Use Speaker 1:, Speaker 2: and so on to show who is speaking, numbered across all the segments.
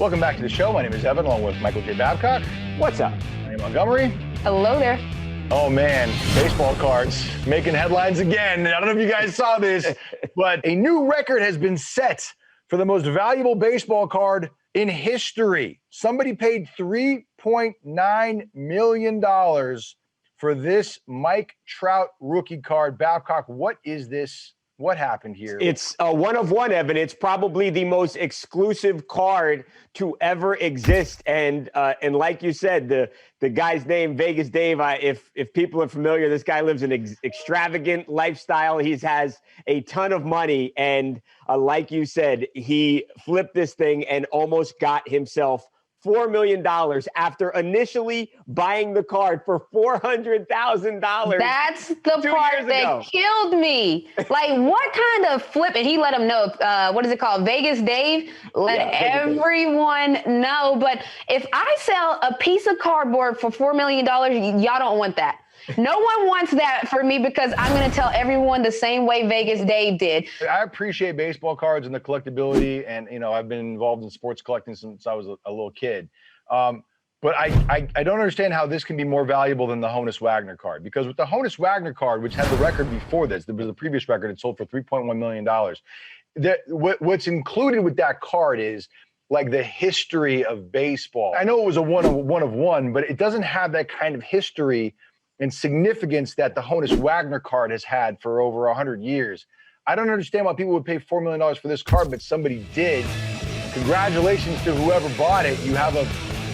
Speaker 1: Welcome back to the show. My name is Evan, along with Michael J. Babcock.
Speaker 2: What's up?
Speaker 1: Andy Montgomery.
Speaker 3: Hello there.
Speaker 1: Oh, man. Baseball cards making headlines again. I don't know if you guys saw this, but a new record has been set for the most valuable baseball card in history. Somebody paid $3.9 million for this Mike Trout rookie card. Babcock, what is this? What happened here?
Speaker 2: It's a one of one, Evan. It's probably the most exclusive card to ever exist. And like you said, the guy's name, Vegas Dave, if people are familiar, this guy lives an extravagant lifestyle. He has a ton of money. And like you said, he flipped this thing and almost got himself $4 million after initially buying the card for $400,000.
Speaker 3: That's the part that killed me. Like, what kind of flip? And he let him know, what is it called? Vegas Dave? Let everyone know. But if I sell a piece of cardboard for $4 million, y'all don't want that. No one wants that for me because I'm going to tell everyone the same way Vegas Dave did.
Speaker 1: I appreciate baseball cards and the collectability. And, you know, I've been involved in sports collecting since I was a little kid. But I don't understand how this can be more valuable than the Honus Wagner card. Because with the Honus Wagner card, which had the record before this, there was the previous record, it sold for $3.1 million. What's included with that card is like the history of baseball. I know it was a one of one, but it doesn't have that kind of history and significance that the Honus Wagner card has had for over 100 years. I don't understand why people would pay $4 million for this card, but somebody did. Congratulations to whoever bought it. You have a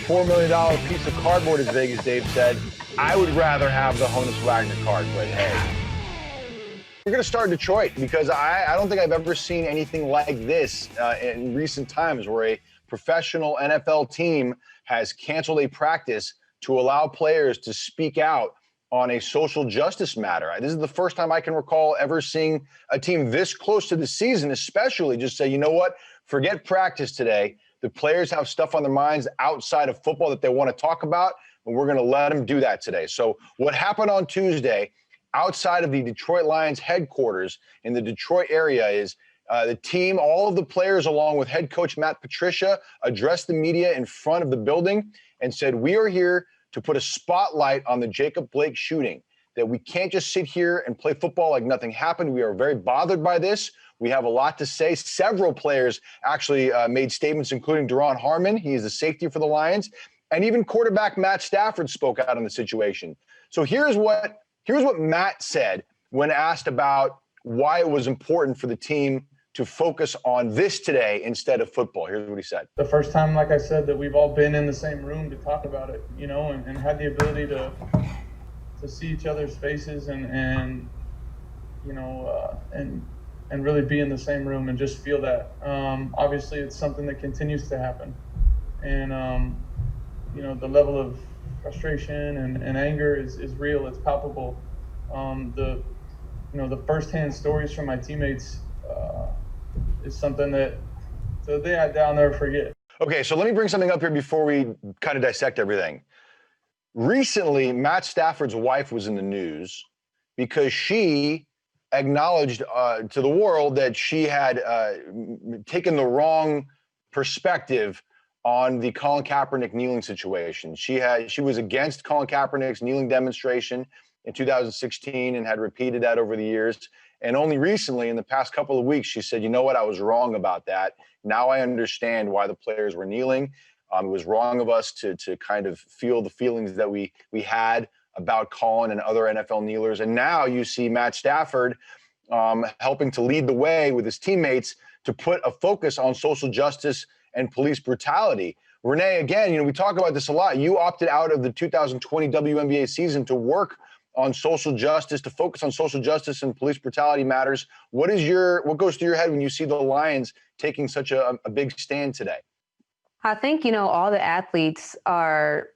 Speaker 1: $4 million piece of cardboard, as Vegas Dave said. I would rather have the Honus Wagner card, but hey. We're going to start in Detroit because I don't think I've ever seen anything like this in recent times where a professional NFL team has canceled a practice to allow players to speak out on a social justice matter. This is the first time I can recall ever seeing a team this close to the season, especially just say, you know what, forget practice today. The players have stuff on their minds outside of football that they want to talk about, and we're going to let them do that today. So what happened on Tuesday outside of the Detroit Lions headquarters in the Detroit area is the team, all of the players, along with head coach Matt Patricia, addressed the media in front of the building and said, we are here to put a spotlight on the Jacob Blake shooting, that we can't just sit here and play football like nothing happened. We are very bothered by this. We have a lot to say. Several players actually made statements, including Duron Harmon. He is the safety for the Lions. And even quarterback Matt Stafford spoke out on the situation. So here's what Matt said when asked about why it was important for the team to focus on this today instead of football. Here's what he said.
Speaker 4: The first time, like I said, that we've all been in the same room to talk about it, you know, and had the ability to see each other's faces and you know, and really be in the same room and just feel that. Obviously, it's something that continues to happen. And, you know, the level of frustration and anger is real. It's palpable. The firsthand stories from my teammates is something that I'll never forget.
Speaker 1: Okay, so let me bring something up here before we kind of dissect everything. Recently, Matt Stafford's wife was in the news because she acknowledged to the world that she had taken the wrong perspective on the Colin Kaepernick kneeling situation. She was against Colin Kaepernick's kneeling demonstration in 2016 and had repeated that over the years. And only recently, in the past couple of weeks, she said, you know what, I was wrong about that. Now I understand why the players were kneeling. It was wrong of us to kind of feel the feelings that we had about Colin and other NFL kneelers. And now you see Matt Stafford helping to lead the way with his teammates to put a focus on social justice and police brutality. Renee, again, you know, we talk about this a lot. You opted out of the 2020 WNBA season to work on social justice, to focus on social justice and police brutality matters. What goes through your head when you see the Lions taking such a big stand today?
Speaker 3: I think, you know, all the athletes are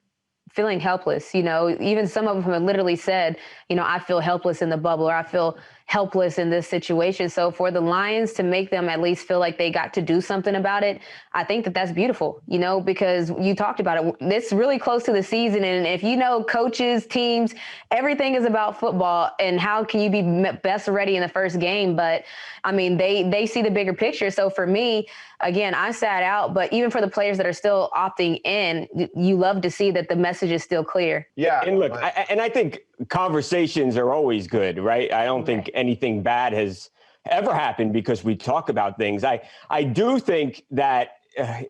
Speaker 3: feeling helpless. You know, even some of them have literally said, you know, I feel helpless in the bubble, or I feel helpless in this situation. So for the Lions to make them at least feel like they got to do something about it, I think that that's beautiful, you know, because you talked about it. This really close to the season. And if you know coaches, teams, everything is about football and how can you be best ready in the first game. But I mean, they see the bigger picture. So for me, again, I sat out, but even for the players that are still opting in, you love to see that the message is still clear.
Speaker 1: Yeah.
Speaker 2: And look, I think conversations are always good, right? I don't think anything bad has ever happened because we talk about things. I do think that,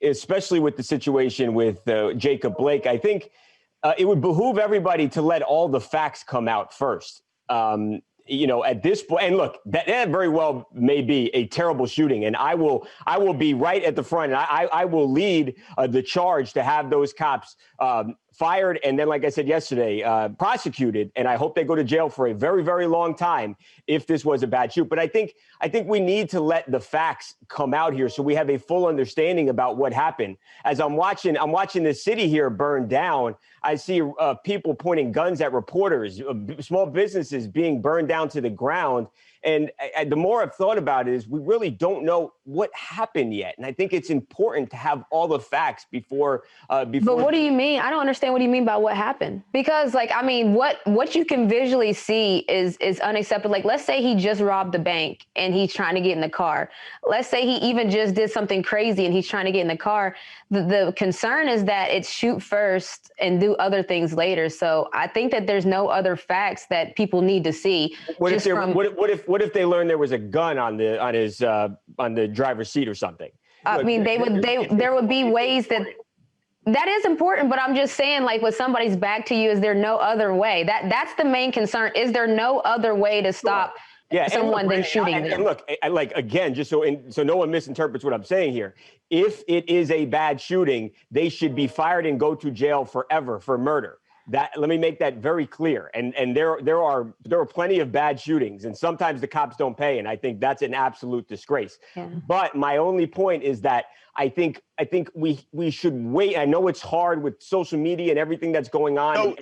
Speaker 2: especially with the situation with Jacob Blake, I think it would behoove everybody to let all the facts come out first. You know, at this point, and look, that very well may be a terrible shooting, and I will be right at the front, and I will lead the charge to have those cops fired, and then, like I said yesterday, prosecuted, and I hope they go to jail for a very, very long time if this was a bad shoot. But I think we need to let the facts come out here so we have a full understanding about what happened. As I'm watching the city here burn down, I see people pointing guns at reporters, small businesses being burned down to the ground. And the more I've thought about it is we really don't know what happened yet. And I think it's important to have all the facts before. But
Speaker 3: what do you mean? I don't understand what do you mean by what happened? Because like, I mean, what you can visually see is unacceptable. Like, let's say he just robbed the bank and he's trying to get in the car. Let's say he even just did something crazy and he's trying to get in the car. The concern is that it's shoot first and do other things later. So I think that there's no other facts that people need to see.
Speaker 2: What if they learned there was a gun on the driver's seat or something?
Speaker 3: I mean, there would be ways that is important, but I'm just saying, like, with somebody's back to you, is there no other way? That's the main concern. Is there no other way to stop someone than shooting them?
Speaker 2: And look, again, just so no one misinterprets what I'm saying here. If it is a bad shooting, they should be fired and go to jail forever for murder. Let me make that very clear. And there are plenty of bad shootings, and sometimes the cops don't pay, and I think that's an absolute disgrace. Yeah. But my only point is that I think we should wait. I know it's hard with social media and everything that's going on.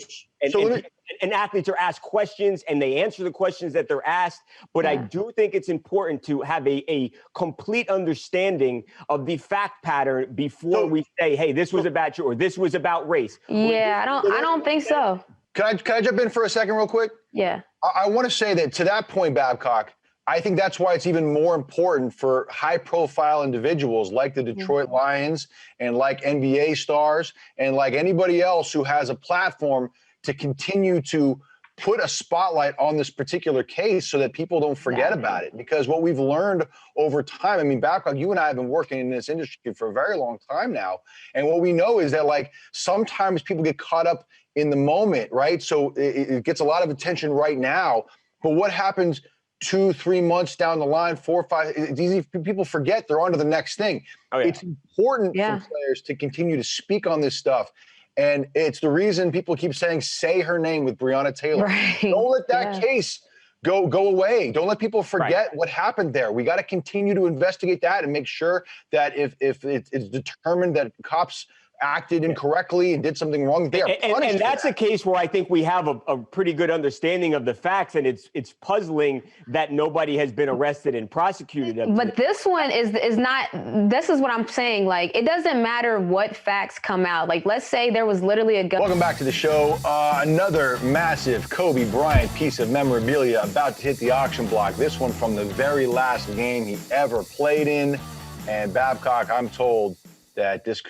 Speaker 2: And athletes are asked questions and they answer the questions that they're asked. But I do think it's important to have a complete understanding of the fact pattern before we say, hey, this was a bad shoot or this was about race.
Speaker 3: Yeah, I don't think so.
Speaker 1: Can I jump in for a second real quick?
Speaker 3: Yeah.
Speaker 1: I want to say that to that point, Babcock, I think that's why it's even more important for high-profile individuals like the Detroit Lions and like NBA stars and like anybody else who has a platform to continue to put a spotlight on this particular case so that people don't forget about it. Because what we've learned over time, I mean, Babcock, you and I have been working in this industry for a very long time now. And what we know is that, like, sometimes people get caught up in the moment, right? So it gets a lot of attention right now. But what happens 2-3 months down the line, 4 or 5, it's easy. People forget, they're on to the next thing. Oh, yeah. It's important for players to continue to speak on this stuff. And it's the reason people keep saying, say her name with Breonna Taylor. Right. Don't let that case go away. Don't let people forget what happened there. We got to continue to investigate that and make sure that if it's determined that cops acted incorrectly and did something wrong, they are punished. And
Speaker 2: that's a case where I think we have a pretty good understanding of the facts, and it's puzzling that nobody has been arrested and prosecuted.
Speaker 3: But this one is not. This is what I'm saying. Like, it doesn't matter what facts come out. Like, let's say there was literally a gun.
Speaker 1: Welcome back to the show. Another massive Kobe Bryant piece of memorabilia about to hit the auction block. This one from the very last game he ever played in. And Babcock, I'm told that this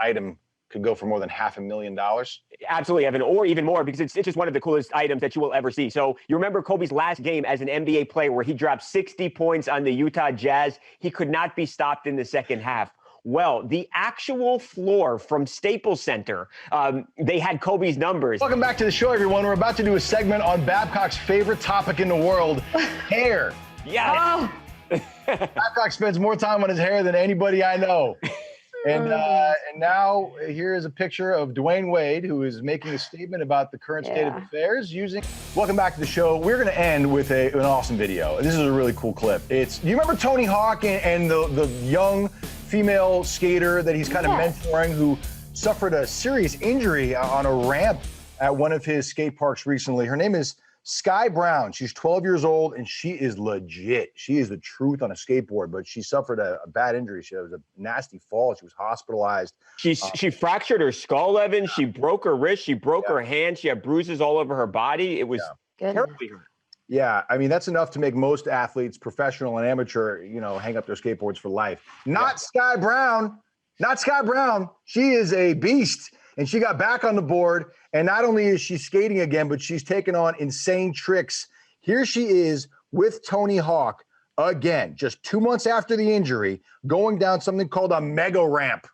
Speaker 1: item could go for more than $500,000.
Speaker 2: Absolutely, Evan, or even more, because it's just one of the coolest items that you will ever see. So you remember Kobe's last game as an NBA player where he dropped 60 points on the Utah Jazz. He could not be stopped in the second half. Well, the actual floor from Staples Center, they had Kobe's numbers.
Speaker 1: Welcome back to the show, everyone. We're about to do a segment on Babcock's favorite topic in the world, hair.
Speaker 2: Yeah.
Speaker 3: Oh.
Speaker 1: Babcock spends more time on his hair than anybody I know. And now here is a picture of Dwayne Wade, who is making a statement about the current state of affairs Welcome back to the show. We're going to end with an awesome video. This is a really cool clip. Do you remember Tony Hawk and the young female skater that he's kind of mentoring who suffered a serious injury on a ramp at one of his skate parks recently? Her name is Sky Brown, she's 12 years old, and she is legit. She is the truth on a skateboard, but she suffered a bad injury. She was a nasty fall. She was hospitalized.
Speaker 2: She fractured her skull, Evan. She broke her wrist. She broke her hand. She had bruises all over her body. It was terribly hurt.
Speaker 1: Yeah, I mean, that's enough to make most athletes, professional and amateur, hang up their skateboards for life. Not Sky Brown. Not Sky Brown. She is a beast, and she got back on the board. And not only is she skating again, but she's taken on insane tricks. Here she is with Tony Hawk again, just 2 months after the injury, going down something called a mega ramp.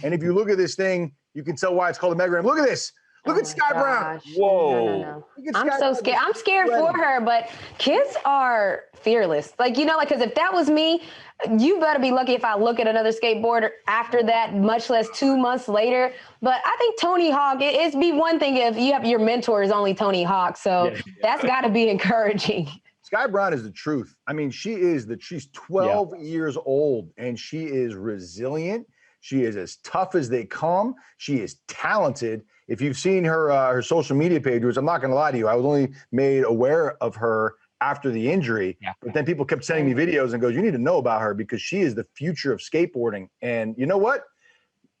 Speaker 1: And if you look at this thing, you can tell why it's called a mega ramp. Look at this. Look at Sky Brown.
Speaker 2: Whoa.
Speaker 3: No. I'm so scared. I'm scared for her, but kids are fearless. Because if that was me, you better be lucky if I look at another skateboarder after that, much less 2 months later. But I think Tony Hawk, it'd be one thing if you have your mentor is only Tony Hawk. So that's got to be encouraging.
Speaker 1: Sky Brown is the truth. I mean, she's 12 years old, and she is resilient. She is as tough as they come. She is talented. If you've seen her social media page, which I'm not going to lie to you, I was only made aware of her after the injury. Yeah. But then people kept sending me videos and goes, you need to know about her because she is the future of skateboarding. And you know what?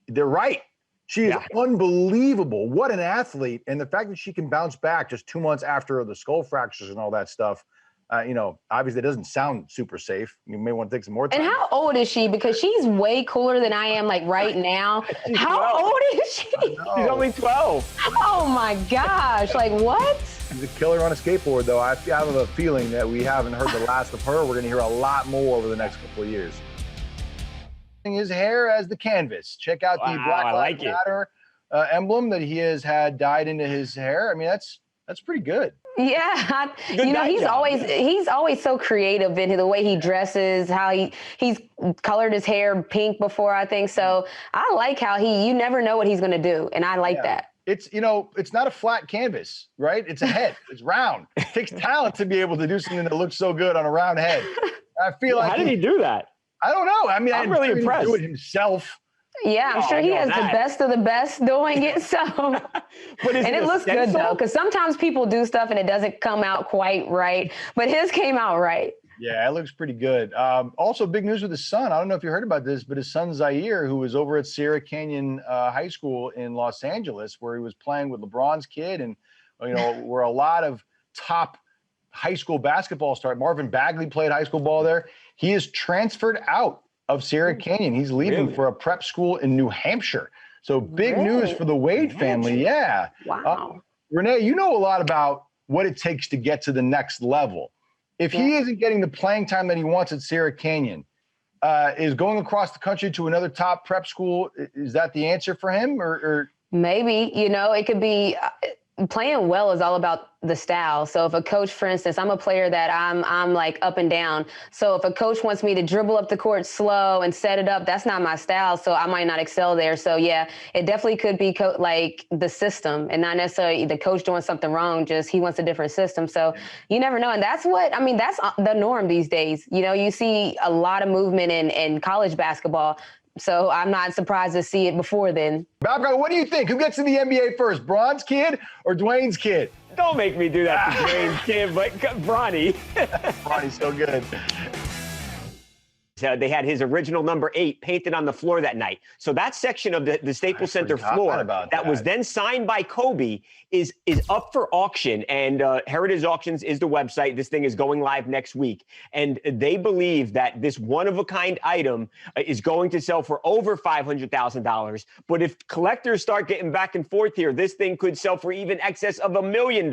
Speaker 1: They're right. She is unbelievable. What an athlete. And the fact that she can bounce back just 2 months after the skull fractures and all that stuff, obviously it doesn't sound super safe. You may want to take some more time.
Speaker 3: And how old is she? Because she's way cooler than I am, right now. How old is she?
Speaker 2: She's only 12.
Speaker 3: Oh my gosh. What?
Speaker 1: She's a killer on a skateboard, though. I have a feeling that we haven't heard the last of her. We're going to hear a lot more over the next couple of years. His hair as the canvas. Check out the Black Lives Matter emblem that he has had dyed into his hair. I mean, that's pretty good.
Speaker 3: Yeah, he's always so creative in the way he dresses, how he's colored his hair pink before, I think. So I like how you never know what he's going to do, and I like that.
Speaker 1: It's it's not a flat canvas, right? It's a head. It's round. It takes talent to be able to do something that looks so good on a round head. I feel like
Speaker 2: how did he do that?
Speaker 1: I don't know. I mean,
Speaker 2: I'm really impressed.
Speaker 1: He do it himself.
Speaker 3: Yeah, I'm sure he has the best of the best doing it. So, and it looks good though, because sometimes people do stuff and it doesn't come out quite right, but his came out right.
Speaker 1: Yeah, it looks pretty good. Also, big news with his son. I don't know if you heard about this, but his son Zaire, who was over at Sierra Canyon High School in Los Angeles, where he was playing with LeBron's kid, and where a lot of top high school basketball stars. Marvin Bagley played high school ball there. He is transferred out of Sierra Canyon. He's leaving for a prep school in New Hampshire. So big news for the Wade family. Yeah.
Speaker 3: Wow.
Speaker 1: Renee, you know a lot about what it takes to get to the next level. If he isn't getting the playing time that he wants at Sierra Canyon, is going across the country to another top prep school, is that the answer for him? Or
Speaker 3: maybe, it could be playing well is all about the style. So if a coach, for instance, I'm a player that I'm up and down. So if a coach wants me to dribble up the court slow and set it up, that's not my style. So I might not excel there. So yeah, it definitely could be the system and not necessarily the coach doing something wrong. Just he wants a different system. So you never know. And that's the norm these days. You see a lot of movement in college basketball. So I'm not surprised to see it before then.
Speaker 1: Babcock, what do you think? Who gets to the NBA first, Bron's kid or Dwayne's kid?
Speaker 2: Don't make me do that to Dwayne's kid, but Bronny.
Speaker 1: Bronny's so good.
Speaker 2: They had his original number 8 painted on the floor that night. So that section of the Staples Center floor that was then signed by Kobe is up for auction. And Heritage Auctions is the website. This thing is going live next week. And they believe that this one-of-a-kind item is going to sell for over $500,000. But if collectors start getting back and forth here, this thing could sell for even excess of $1 million.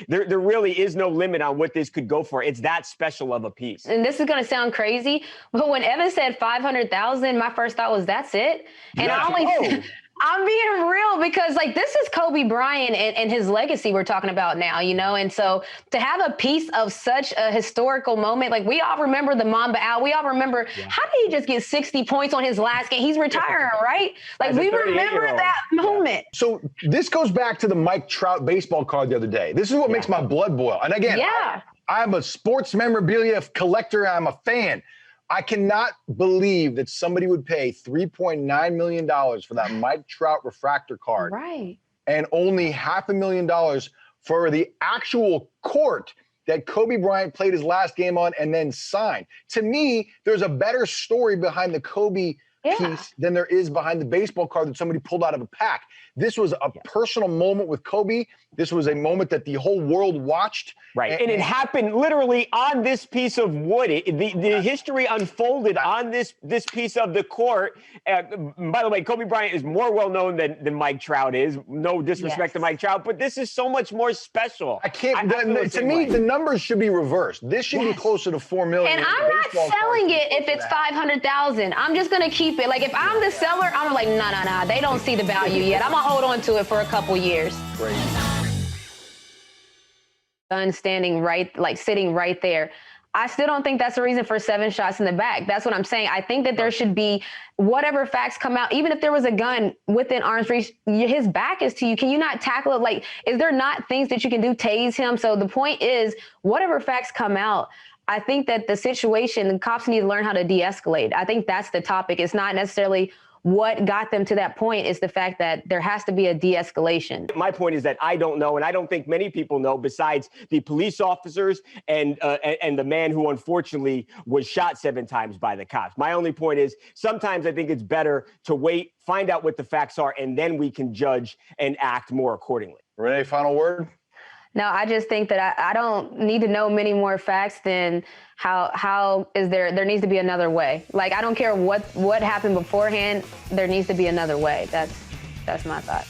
Speaker 2: There really is no limit on what this could go for. It's that special of a piece.
Speaker 3: And this is going to sound crazy, but when Evan said 500,000, my first thought was that's it. And I'm being real because this is Kobe Bryant and his legacy we're talking about now, and so to have a piece of such a historical moment, we all remember the Mamba out. We all remember how did he just get 60 points on his last game? He's retiring, right? We remember that moment.
Speaker 1: So this goes back to the Mike Trout baseball card the other day. This is what makes my blood boil. And again, I'm a sports memorabilia collector. I'm a fan. I cannot believe that somebody would pay $3.9 million for that Mike Trout refractor card.
Speaker 3: Right.
Speaker 1: And only $500,000 for the actual court that Kobe Bryant played his last game on and then signed. To me, there's a better story behind the Kobe piece than there is behind the baseball card that somebody pulled out of a pack. This was a personal moment with Kobe. This was a moment that the whole world watched.
Speaker 2: Right. And it happened literally on this piece of wood. The history unfolded on this piece of the court. By the way, Kobe Bryant is more well-known than Mike Trout is. No disrespect to Mike Trout, but this is so much more special.
Speaker 1: I can't, to me, the numbers should be reversed. This should be closer to 4 million.
Speaker 3: And I'm not selling it if it's 500,000. I'm just going to keep it. Like, if I'm the seller, I'm like, nah. They don't see the value yet. I'm going to hold on to it for a couple years.
Speaker 1: Great.
Speaker 3: Gun standing sitting right there. I still don't think that's the reason for 7 shots in the back. That's what I'm saying. I think that there should be whatever facts come out, even if there was a gun within arm's reach, his back is to you. Can you not tackle it? Like, is there not things that you can do? Tase him. So the point is, whatever facts come out, I think that the situation, the cops need to learn how to de-escalate. I think that's the topic. It's not necessarily what got them to that point. Is the fact that there has to be a de-escalation.
Speaker 2: My point is that I don't know, and I don't think many people know, besides the police officers and the man who unfortunately was shot 7 times by the cops. My only point is sometimes I think it's better to wait, find out what the facts are, and then we can judge and act more accordingly.
Speaker 1: Renee, final word?
Speaker 3: No, I just think that I don't need to know many more facts than how is there needs to be another way. Like, I don't care what happened beforehand, there needs to be another way. That's my thought.